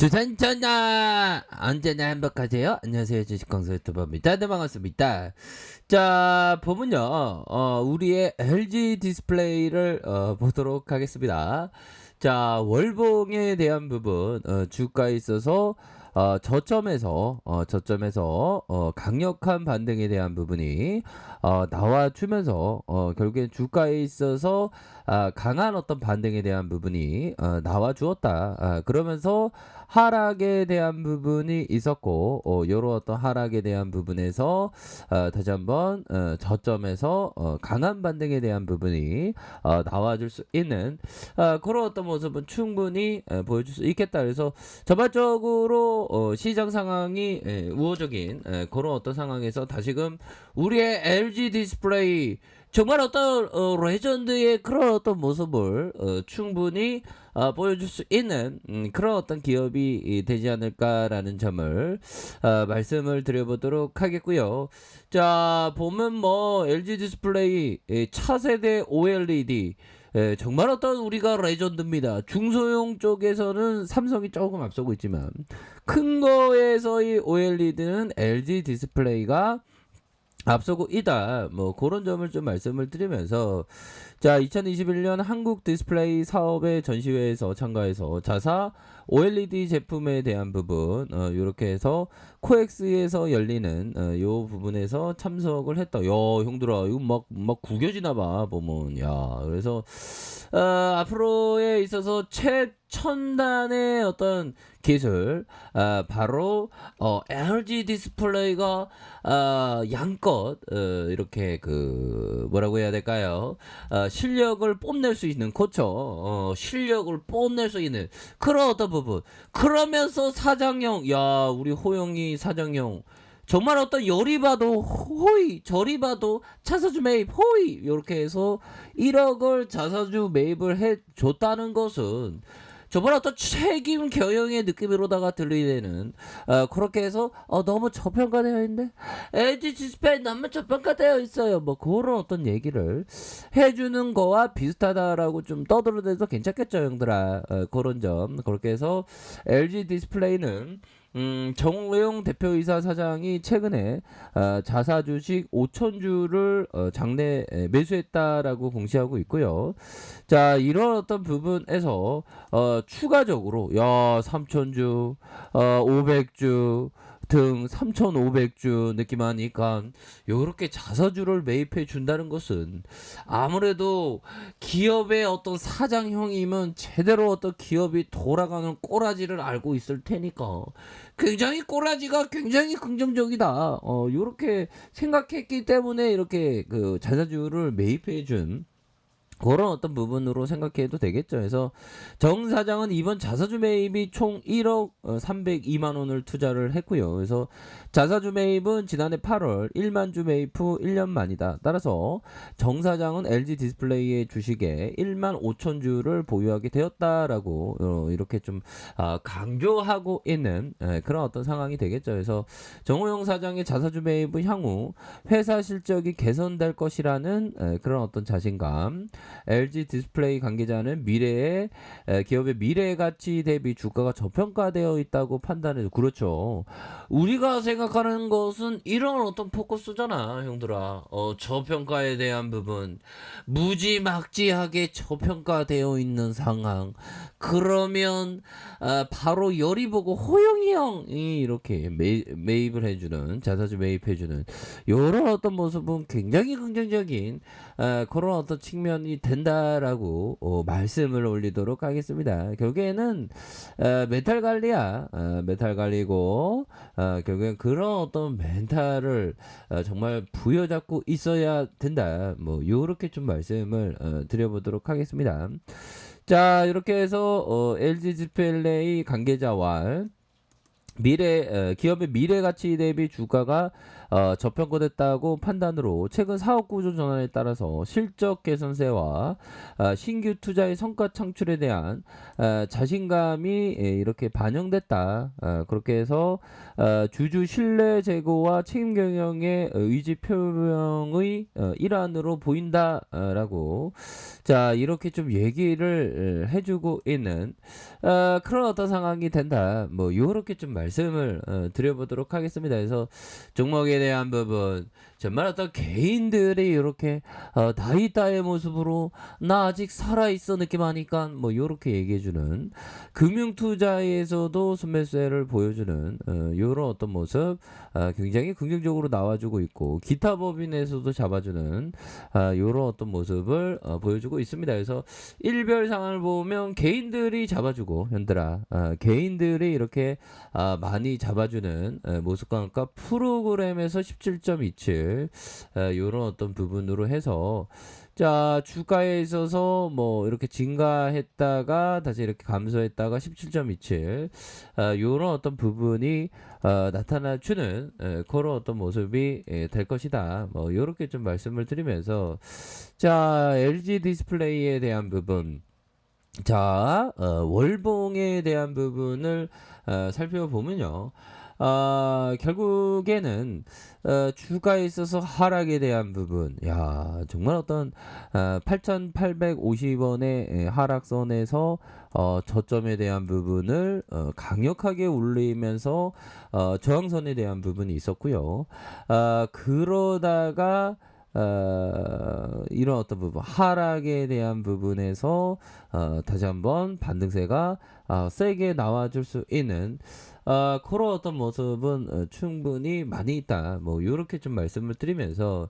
주산전화 언제나 행복하세요. 안녕하세요, 주식광수 유튜버입니다. 네, 반갑습니다. 자, 보면요, 우리의 LG 디스플레이를 보도록 하겠습니다. 자, 월봉에 대한 부분, 주가에 있어서 저점에서 강력한 반등에 대한 부분이 나와주면서 결국엔 주가에 있어서 강한 어떤 반등에 대한 부분이 나와주었다. 그러면서 하락에 대한 부분이 있었고, 요런 어떤 하락에 대한 부분에서 다시 한번 저점에서 강한 반등에 대한 부분이 나와줄 수 있는 그런 어떤 모습은 충분히 보여줄 수 있겠다. 그래서 전반적으로 시장 상황이 우호적인 그런 어떤 상황에서 다시금 우리의 LG 디스플레이 정말 어떤 레전드의 그런 어떤 모습을 충분히 보여줄 수 있는 그런 어떤 기업이 되지 않을까라는 점을 말씀을 드려보도록 하겠고요. 자, 보면 뭐 LG 디스플레이 차세대 OLED 정말 어떤 우리가 레전드입니다. 중소형 쪽에서는 삼성이 조금 앞서고 있지만 큰 거에서의 OLED는 LG 디스플레이가 앞서고 있다. 뭐 그런 점을 좀 말씀을 드리면서 자, 2021년 한국 디스플레이 사업의 전시회에서 참가해서 자사 OLED 제품에 대한 부분 이렇게 해서 코엑스에서 열리는 요 부분에서 참석을 했다. 야, 형들아, 이거 막 구겨지나 봐 보면. 야, 그래서 앞으로에 있어서 최첨단의 어떤 기술, 바로 LG 디스플레이가 양껏 이렇게 그 뭐라고 해야 될까요? 실력을 뽐낼 수 있는, 그렇죠. 실력을 뽐낼 수 있는 그런 어떤 부분. 그러면서 사장형, 야, 우리 호영이 사장형 정말 어떤 열이 봐도 호이, 저리 봐도 자사주 매입 호이, 이렇게 해서 1억을 자사주 매입을 해줬다는 것은 저번 어떤 책임 경영의 느낌으로다가 들리는 그렇게 해서 너무 저평가되어 있는데 LG 디스플레이 너무 저평가되어 있어요, 뭐 그런 어떤 얘기를 해주는 거와 비슷하다라고 좀 떠들어대도 괜찮겠죠, 형들아. 그런 점. 그렇게 해서 LG 디스플레이는 정우영 대표이사 사장이 최근에 자사 주식 5천주를 장내 매수했다라고 공시하고 있고요. 자, 이런 어떤 부분에서 추가적으로 야, 3천주, 500주 등 3,500주 느낌 하니까 요렇게 자사주를 매입해 준다는 것은 아무래도 기업의 어떤 사장형이면 제대로 어떤 기업이 돌아가는 꼬라지를 알고 있을 테니까 굉장히 꼬라지가 굉장히 긍정적이다. 요렇게 생각했기 때문에 이렇게 그 자사주를 매입해 준 그런 어떤 부분으로 생각해도 되겠죠. 그래서 정 사장은 이번 자사주 매입이 총 1억 302만 원을 투자를 했고요. 그래서 자사주 매입은 지난해 8월 1만 주 매입 후 1년 만이다. 따라서 정 사장은 LG 디스플레이의 주식에 1만 5천 주를 보유하게 되었다라고 이렇게 좀 강조하고 있는 그런 어떤 상황이 되겠죠. 그래서 정호영 사장의 자사주 매입은 향후 회사 실적이 개선될 것이라는 그런 어떤 자신감. LG 디스플레이 관계자는 미래의 기업의 미래 가치 대비 주가가 저평가되어 있다고 판단해도, 그렇죠. 우리가 생각하는 것은 이런 어떤 포커스잖아, 형들아. 저평가에 대한 부분, 무지막지하게 저평가되어 있는 상황. 그러면 바로 열이 보고 호영이 형이 이렇게 매입을 해주는, 자사주 매입해주는 이런 어떤 모습은 굉장히 긍정적인 그런 어떤 측면이 된다라고 말씀을 올리도록 하겠습니다. 결국에는 멘탈 관리야. 멘탈 관리고 결국엔 그런 어떤 멘탈을 정말 부여잡고 있어야 된다. 뭐 요렇게 좀 말씀을 드려보도록 하겠습니다. 자, 이렇게 해서 LG 디스플레이 관계자와 기업의 미래 가치 대비 주가가 저평가됐다고 판단으로 최근 사업 구조 전환에 따라서 실적 개선세와 신규 투자의 성과 창출에 대한 자신감이 이렇게 반영됐다. 그렇게 해서 주주 신뢰 제고와 책임 경영의 의지 표명의 일환으로 보인다라고 자 이렇게 좀 얘기를 해주고 있는 그런 어떤 상황이 된다. 뭐 요렇게 좀 말씀을 드려보도록 하겠습니다. 그래서 종목에 대한 부분 정말 어떤 개인들이 이렇게 다이다의 모습으로 나 아직 살아있어 느낌하니까 뭐 요렇게 얘기해주는 금융투자에서도 순매수세를 보여주는 요런 어떤 모습 굉장히 긍정적으로 나와주고 있고 기타 법인에서도 잡아주는 요런 어떤 모습을 보여주고 있습니다. 그래서 일별 상황을 보면 개인들이 잡아주고 현들아 개인들이 이렇게 많이 잡아주는 모습과 프로그램에서 17.27 요런 어떤 부분으로 해서 자 주가에 있어서 뭐 이렇게 증가했다가 다시 이렇게 감소했다가 17.27 요런 어떤 부분이 나타나주는 그런 어떤 모습이 될 것이다. 뭐 요렇게 좀 말씀을 드리면서 자 LG 디스플레이에 대한 부분 자, 월봉에 대한 부분을 살펴보면요. 결국에는 주가에 있어서 하락에 대한 부분, 야 정말 어떤 8,850원의 하락선에서 저점에 대한 부분을 강력하게 올리면서 저항선에 대한 부분이 있었고요. 그러다가 이런 어떤 부분 하락에 대한 부분에서 다시 한번 반등세가 세게 나와줄 수 있는 그런 어떤 모습은 충분히 많이 있다. 뭐 이렇게 좀 말씀을 드리면서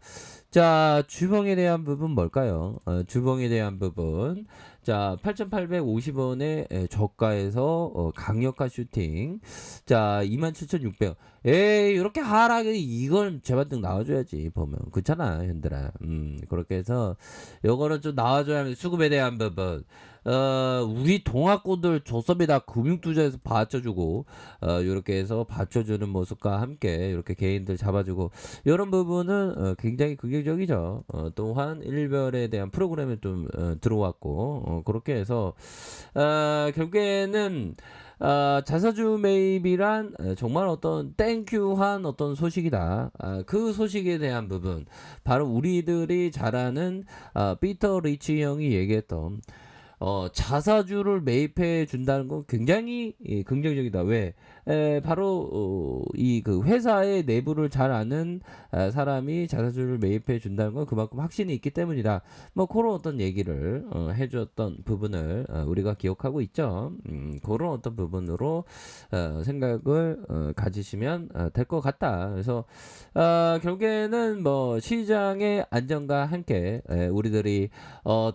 자 주봉에 대한 부분 뭘까요? 주봉에 대한 부분 자 8,850원의 저가에서 강력한 슈팅 자 27,600원 에이 이렇게 하락이 이걸 재반등 나와줘야지 보면 그렇잖아 현들아 그렇게 해서 요거는 좀 나와줘야 하면 수급에 대한 부분 우리 동학군들 조선이 다 금융투자에서 받쳐주고 이렇게 해서 받쳐주는 모습과 함께 이렇게 개인들 잡아주고 이런 부분은 굉장히 긍정적이죠. 또한 일별에 대한 프로그램에 좀 들어왔고 그렇게 해서 결국에는 자사주 매입이란 정말 어떤 땡큐한 어떤 소식이다. 그 소식에 대한 부분 바로 우리들이 잘 아는 피터 리치 형이 얘기했던 자사주를 매입해 준다는 건 굉장히 긍정적이다. 왜? 바로 이 그 회사의 내부를 잘 아는 사람이 자사주를 매입해 준다는 건 그만큼 확신이 있기 때문이다. 뭐 그런 어떤 얘기를 해줬던 부분을 우리가 기억하고 있죠. 그런 어떤 부분으로 생각을 가지시면 될 것 같다. 그래서 결국에는 뭐 시장의 안정과 함께 우리들이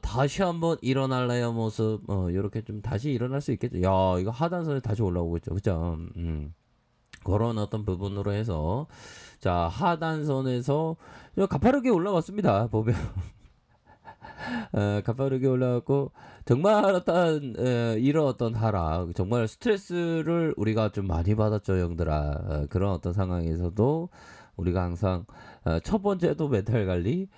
다시 한번 일어날래요 모습 이렇게 좀 다시 일어날 수 있겠죠. 야 이거 하단선에 다시 올라오고 있죠. 그죠? 그런 어떤 부분으로 해서 자 하단선에서 가파르게 올라왔습니다. 보면 가파르게 올라왔고 정말 어떤 이런 어떤 하락 정말 스트레스를 우리가 좀 많이 받았죠 형들아. 그런 어떤 상황에서도 우리가 항상 첫 번째도 멘탈 관리,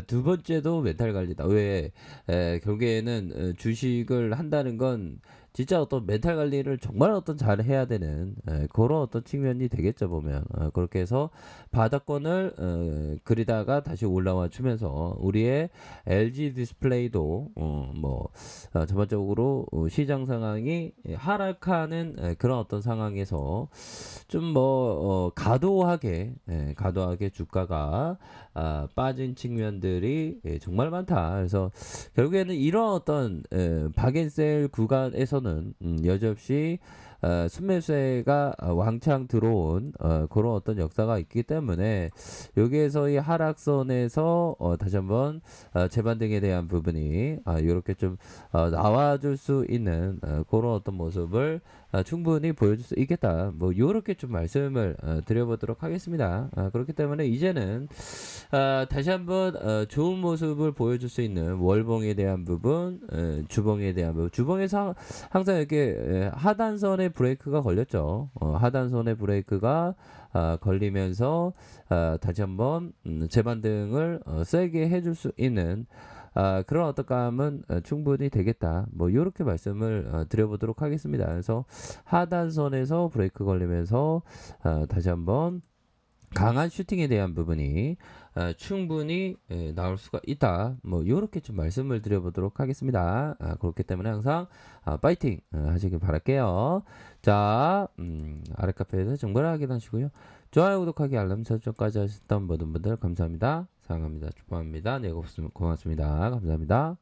두 번째도 멘탈 관리다. 왜? 결국에는 주식을 한다는 건 진짜 어떤 멘탈 관리를 정말 어떤 잘 해야 되는 그런 어떤 측면이 되겠죠 보면 그렇게 해서 바닥권을 그리다가 다시 올라와 주면서 우리의 LG 디스플레이도 뭐 전반적으로 시장 상황이 하락하는 그런 어떤 상황에서 좀 뭐 가도하게 주가가 빠진 측면들이 정말 많다. 그래서 결국에는 이런 어떤 박앤셀 구간에서는 여지없이 순매수세가 왕창 들어온 그런 어떤 역사가 있기 때문에 여기에서의 하락선에서 다시 한번 재반등에 대한 부분이 이렇게 좀 나와줄 수 있는 그런 어떤 모습을 충분히 보여줄 수 있겠다. 뭐 이렇게 좀 말씀을 드려보도록 하겠습니다. 그렇기 때문에 이제는 다시 한번 좋은 모습을 보여줄 수 있는 월봉에 대한 부분, 주봉에 대한 부분, 주봉에서 항상 이렇게 하단선에 하단선에 브레이크가 걸렸죠. 하단선에 브레이크가 걸리면서 다시 한번 재반등을 세게 해줄 수 있는 그런 어떤 감은 충분히 되겠다. 뭐 이렇게 말씀을 드려보도록 하겠습니다. 그래서 하단선에서 브레이크 걸리면서 다시 한번 강한 슈팅에 대한 부분이 충분히 나올 수가 있다. 뭐 이렇게 좀 말씀을 드려보도록 하겠습니다. 그렇기 때문에 항상 파이팅 하시길 바랄게요. 자, 아래 카페에서 정보를 확인하시고요. 좋아요, 구독하기, 알람 설정까지 하셨던 모든 분들 감사합니다. 사랑합니다. 축복합니다. 네, 고맙습니다. 감사합니다.